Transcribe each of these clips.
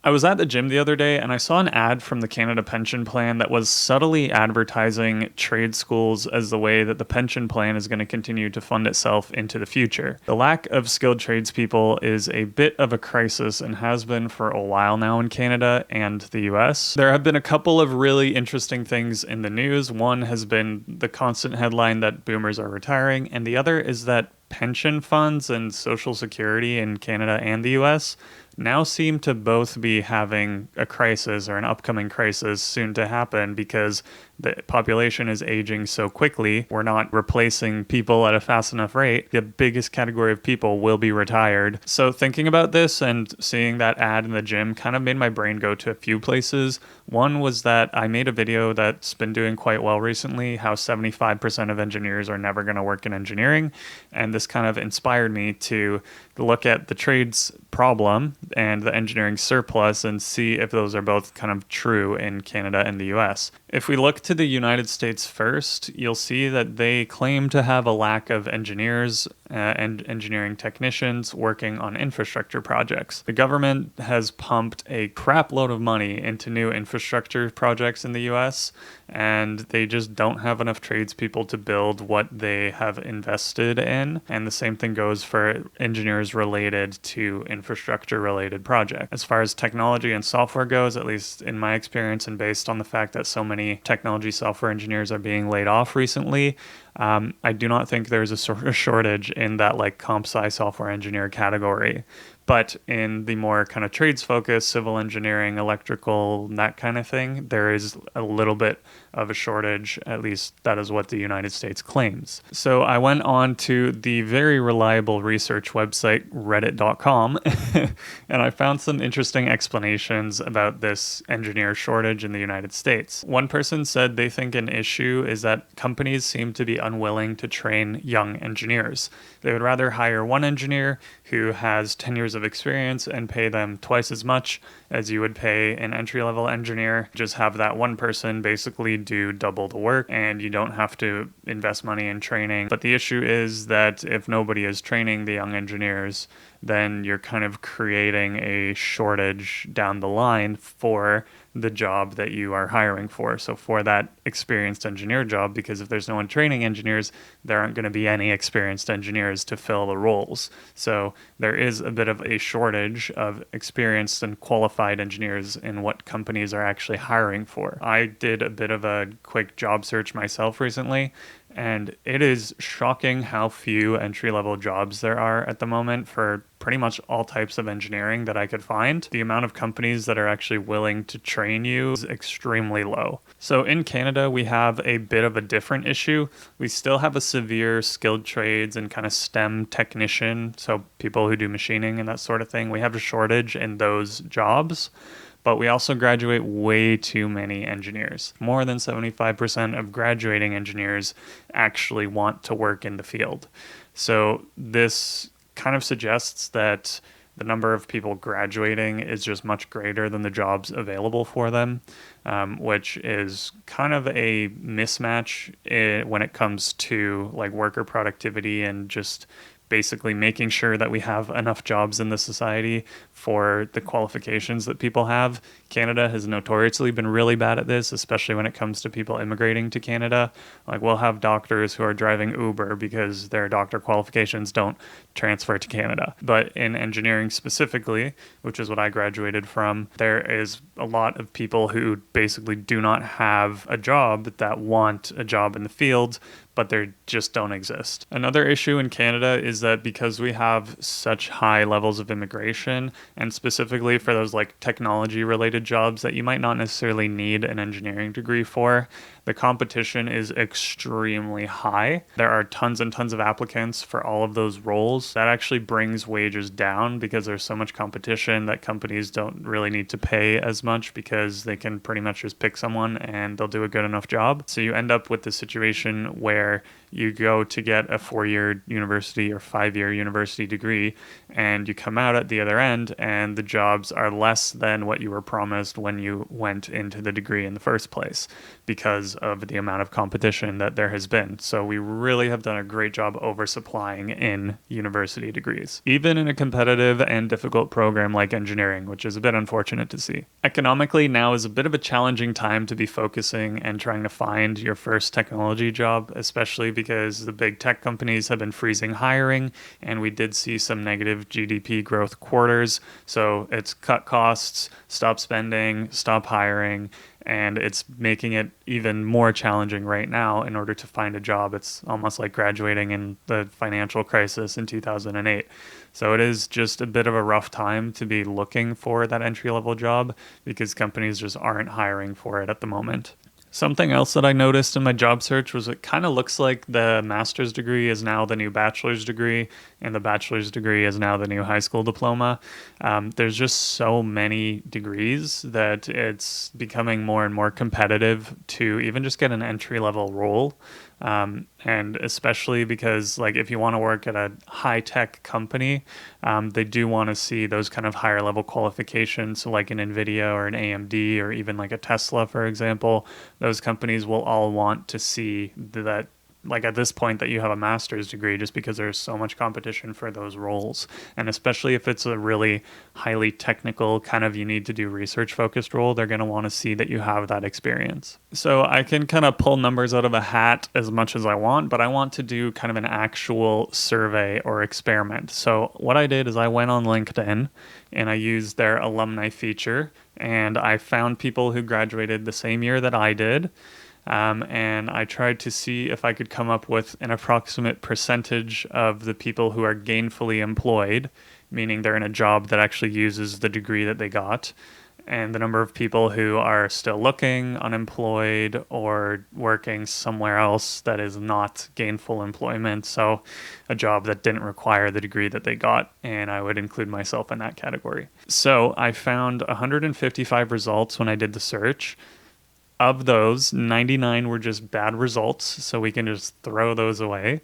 I was at the gym the other day and I saw an ad from the Canada Pension Plan that was subtly advertising trade schools as the way that the pension plan is going to continue to fund itself into the future. The lack of skilled tradespeople is a bit of a crisis and has been for a while now in Canada and the US. There have been a couple of really interesting things in the news. One has been the constant headline that boomers are retiring, and the other is that pension funds and social security in Canada and the US now seem to both be having a crisis or an upcoming crisis soon to happen because the population is aging so quickly. We're not replacing people at a fast enough rate. The biggest category of people will be retired. So thinking about this and seeing that ad in the gym kind of made my brain go to a few places. One was that I made a video that's been doing quite well recently, how 75% of engineers are never going to work in engineering. And this kind of inspired me to look at the trades problem and the engineering surplus and see if those are both kind of true in Canada and the US. If we look to the United States first, you'll see that they claim to have a lack of engineers and engineering technicians working on infrastructure projects. The government has pumped a crap load of money into new infrastructure projects in the US, and they just don't have enough tradespeople to build what they have invested in. And the same thing goes for engineers related to infrastructure related projects. As far as technology and software goes, at least in my experience and based on the fact that so many technology software engineers are being laid off recently, I do not think there's a sort of shortage in that like comp sci software engineer category. But in the more kind of trades focused, civil engineering, electrical, that kind of thing, there is a little bit of a shortage. At least that is what the United States claims. So I went on to the very reliable research website, reddit.com, and I found some interesting explanations about this engineer shortage in the United States. One person said they think an issue is that companies seem to be unwilling to train young engineers. They would rather hire one engineer who has 10 years of experience and pay them twice as much as you would pay an entry-level engineer. Just have that one person basically do double the work and you don't have to invest money in training. But the issue is that if nobody is training the young engineers, then you're kind of creating a shortage down the line for the job that you are hiring for. So for that experienced engineer job, because if there's no one training engineers, there aren't going to be any experienced engineers to fill the roles. So there is a bit of a shortage of experienced and qualified engineers in what companies are actually hiring for. I did a bit of a quick job search myself recently, and it is shocking how few entry-level jobs there are at the moment for pretty much all types of engineering that I could find. The amount of companies that are actually willing to train you is extremely low. So in Canada, we have a bit of a different issue. We still have a severe skilled trades and kind of STEM technician, so people who do machining and that sort of thing. We have a shortage in those jobs. But we also graduate way too many engineers. More than 75% of graduating engineers actually want to work in the field. So this kind of suggests that the number of people graduating is just much greater than the jobs available for them, which is kind of a mismatch when it comes to like worker productivity and just basically making sure that we have enough jobs in the society for the qualifications that people have. Canada has notoriously been really bad at this, especially when it comes to people immigrating to Canada. Like we'll have doctors who are driving Uber because their doctor qualifications don't transfer to Canada. But in engineering specifically, which is what I graduated from, there is a lot of people who basically do not have a job that want a job in the field, but they just don't exist. Another issue in Canada is that because we have such high levels of immigration, and specifically for those like technology related jobs that you might not necessarily need an engineering degree for, the competition is extremely high. There are tons and tons of applicants for all of those roles. That actually brings wages down because there's so much competition that companies don't really need to pay as much because they can pretty much just pick someone and they'll do a good enough job. So you end up with the situation where You go to get a 4-year university or 5-year university degree, and you come out at the other end, and the jobs are less than what you were promised when you went into the degree in the first place because of the amount of competition that there has been. So we really have done a great job oversupplying in university degrees, even in a competitive and difficult program like engineering, which is a bit unfortunate to see. Economically, now is a bit of a challenging time to be focusing and trying to find your first technology job, especially because the big tech companies have been freezing hiring, and we did see some negative GDP growth quarters. So it's cut costs, stop spending, stop hiring, and it's making it even more challenging right now in order to find a job. It's almost like graduating in the financial crisis in 2008. So it is just a bit of a rough time to be looking for that entry-level job because companies just aren't hiring for it at the moment. Something else that I noticed in my job search was it kind of looks like the master's degree is now the new bachelor's degree, and the bachelor's degree is now the new high school diploma. There's just so many degrees that it's becoming more and more competitive to even just get an entry-level role. And especially because like if you want to work at a high tech company, they do want to see those kind of higher level qualifications. So like an NVIDIA or an AMD or even like a Tesla, for example, those companies will all want to see that like at this point that you have a master's degree just because there's so much competition for those roles. And especially if it's a really highly technical kind of you need to do research focused role, they're going to want to see that you have that experience. So I can kind of pull numbers out of a hat as much as I want, but I want to do kind of an actual survey or experiment. So what I did is I went on LinkedIn and I used their alumni feature, and I found people who graduated the same year that I did. And I tried to see if I could come up with an approximate percentage of the people who are gainfully employed, meaning they're in a job that actually uses the degree that they got, and the number of people who are still looking, unemployed, or working somewhere else that is not gainful employment, so a job that didn't require the degree that they got, and I would include myself in that category. So I found 155 results when I did the search. Of those, 99 were just bad results, so we can just throw those away.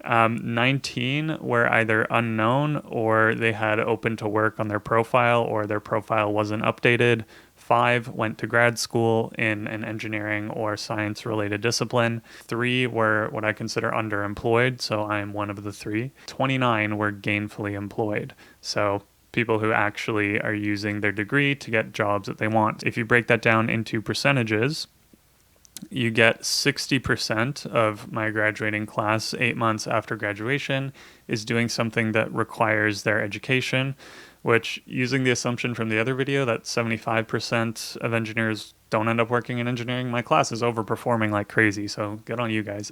19 were either unknown or they had open to work on their profile or their profile wasn't updated. 5 went to grad school in an engineering or science-related discipline. 3 were what I consider underemployed, so I am one of the 3. 29 were gainfully employed, so people who actually are using their degree to get jobs that they want. If you break that down into percentages, you get 60% of my graduating class 8 months after graduation is doing something that requires their education, which, using the assumption from the other video that 75% of engineers don't end up working in engineering, my class is overperforming like crazy, so good on you guys.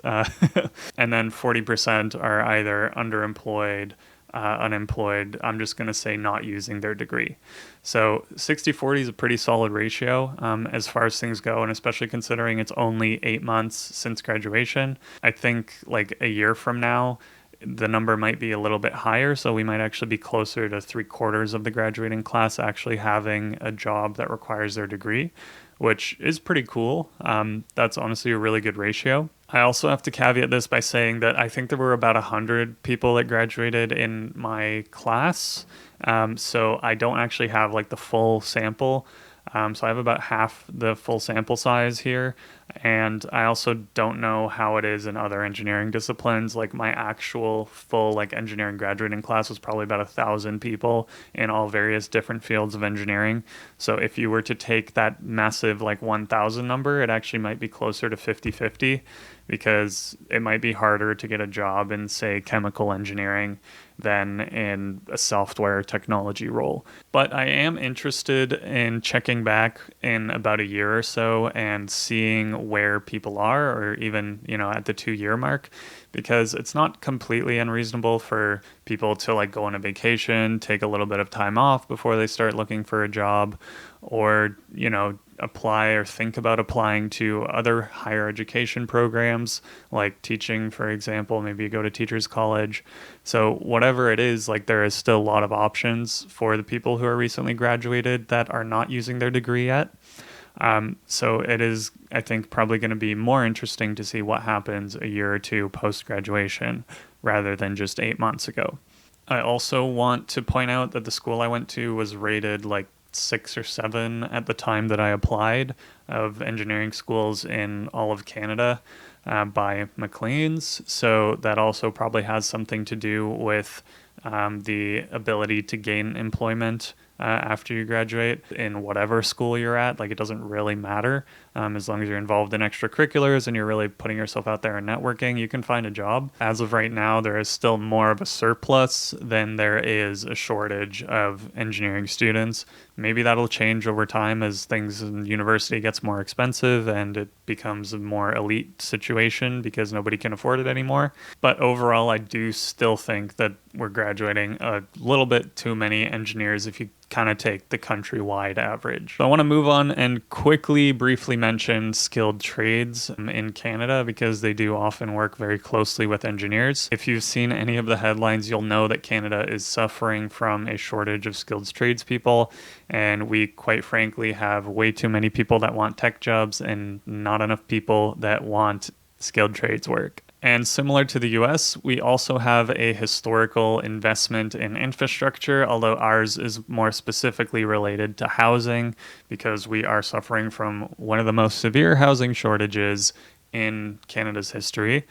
And then 40% are either underemployed, unemployed, I'm just going to say not using their degree. So 60-40 is a pretty solid ratio as far as things go, and especially considering it's only 8 months since graduation. I think like a year from now, the number might be a little bit higher, so we might actually be closer to 3/4 of the graduating class actually having a job that requires their degree, which is pretty cool. That's honestly a really good ratio. I also have to caveat this by saying that I think there were about 100 people that graduated in my class, so I don't actually have like the full sample. So I have about half the full sample size here, and I also don't know how it is in other engineering disciplines. Like my actual full like engineering graduating class was probably about 1,000 people in all various different fields of engineering. So if you were to take that massive like 1,000 number, it actually might be closer to 50-50, because it might be harder to get a job in, say, chemical engineering than in a software technology role. But I am interested in checking back in about a year or so and seeing where people are, or even, at the 2-year mark, because it's not completely unreasonable for people to like go on a vacation, take a little bit of time off before they start looking for a job, or, apply or think about applying to other higher education programs like teaching, for example. Maybe you go to teachers college. So whatever it is, like there is still a lot of options for the people who are recently graduated that are not using their degree yet. So it is, I think, probably going to be more interesting to see what happens a year or two post-graduation rather than just 8 months ago. I also want to point out that the school I went to was rated like 6 or 7 at the time that I applied of engineering schools in all of Canada by Maclean's. So that also probably has something to do with the ability to gain employment after you graduate in whatever school you're at. Like, it doesn't really matter. As long as you're involved in extracurriculars and you're really putting yourself out there and networking, you can find a job. As of right now, there is still more of a surplus than there is a shortage of engineering students. Maybe that'll change over time as things in university gets more expensive and it becomes a more elite situation because nobody can afford it anymore. But overall, I do still think that we're graduating a little bit too many engineers if you kind of take the countrywide average. So I want to move on and briefly mention skilled trades in Canada because they do often work very closely with engineers. If you've seen any of the headlines, you'll know that Canada is suffering from a shortage of skilled tradespeople, and we quite frankly have way too many people that want tech jobs and not enough people that want skilled trades work. And similar to the US, we also have a historical investment in infrastructure, although ours is more specifically related to housing because we are suffering from one of the most severe housing shortages in Canada's history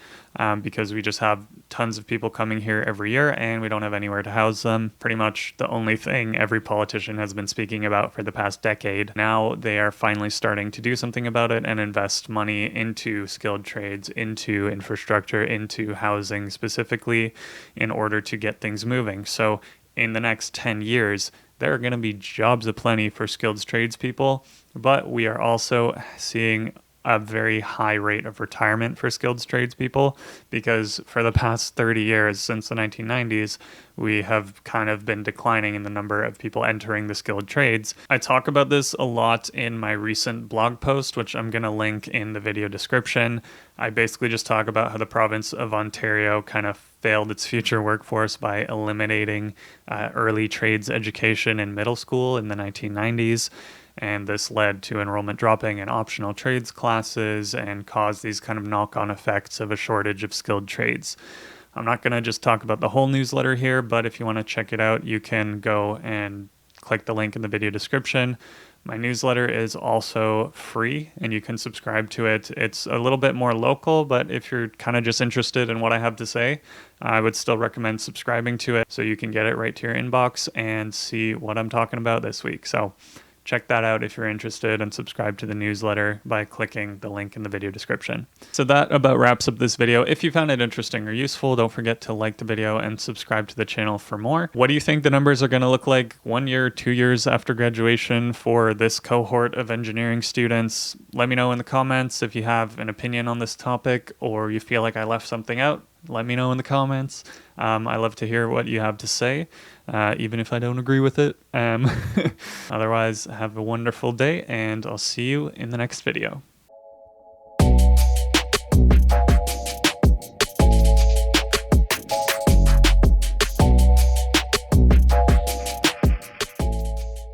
because we just have tons of people coming here every year and we don't have anywhere to house them. Pretty much the only thing every politician has been speaking about for the past decade. Now they are finally starting to do something about it and invest money into skilled trades, into infrastructure, into housing specifically in order to get things moving. So in the next 10 years, there are going to be jobs aplenty for skilled tradespeople, but we are also seeing a very high rate of retirement for skilled tradespeople because for the past 30 years, since the 1990s, we have kind of been declining in the number of people entering the skilled trades. I talk about this a lot in my recent blog post, which I'm going to link in the video description. I basically just talk about how the province of Ontario kind of failed its future workforce by eliminating early trades education in middle school in the 1990s. And this led to enrollment dropping in optional trades classes and caused these kind of knock-on effects of a shortage of skilled trades. I'm not going to just talk about the whole newsletter here, but if you want to check it out, you can go and click the link in the video description. My newsletter is also free and you can subscribe to it. It's a little bit more local, but if you're kind of just interested in what I have to say, I would still recommend subscribing to it so you can get it right to your inbox and see what I'm talking about this week. So check that out if you're interested and subscribe to the newsletter by clicking the link in the video description. So that about wraps up this video. If you found it interesting or useful, don't forget to like the video and subscribe to the channel for more. What do you think the numbers are going to look like 1 year, 2 years after graduation for this cohort of engineering students? Let me know in the comments if you have an opinion on this topic or you feel like I left something out. Let me know in the comments. I love to hear what you have to say, even if I don't agree with it. Otherwise, have a wonderful day, and I'll see you in the next video.